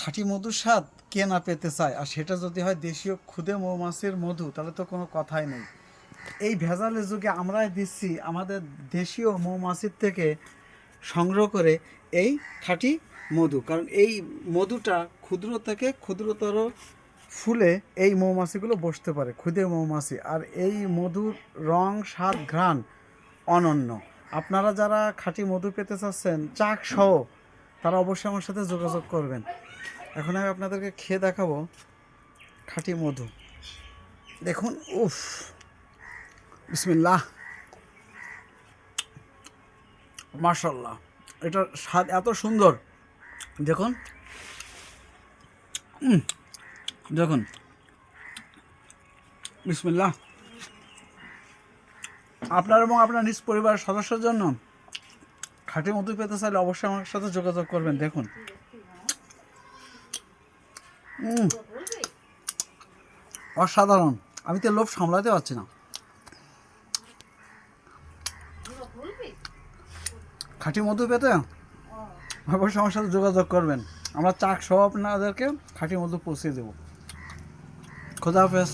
খাঁটি মধুর স্বাদ কে না পেতে চায়, আর সেটা যদি হয় দেশীয় ক্ষুদে মৌমাছির মধু, তাহলে তো কোনো কথাই নেই। এই ভেজালের যুগে আমরাই দিচ্ছি আমাদের দেশীয় মৌমাছির থেকে সংগ্রহ করে এই খাঁটি মধু। কারণ এই মধুটা ক্ষুদ্র থেকে ক্ষুদ্রতর ফুলে এই মৌমাছিগুলো বসতে পারে, ক্ষুদে মৌমাছি। আর এই মধুর রং, স্বাদ, ঘ্রাণ অনন্য। আপনারা যারা খাঁটি মধু পেতে চাচ্ছেন চাক সহ, তারা অবশ্যই আমার সাথে যোগাযোগ করবেন। এখন আমি আপনাদেরকে খেয়ে দেখাবো খাঁটি মধু। দেখুন, উফ, বিসমিল্লাহ, মাশাল্লাহ, এটার স্বাদ এত সুন্দর। দেখুন, দেখুন, বিসমিল্লাহ। আপনার এবং আপনার নিজ পরিবারের সদস্যের জন্য খাঁটি মধু পেতে চাইলে অবশ্যই আমার সাথে যোগাযোগ করবেন। দেখুন, অসাধারণ। আমি তো লোভ সামলাতে পারছি না। খাঁটি মধু পেতে অবশ্যই আমার সাথে যোগাযোগ করবেন। আমরা চাক সহ আপনাদেরকে খাঁটি মধু পৌঁছে দেবো। খোদা হাফেজ।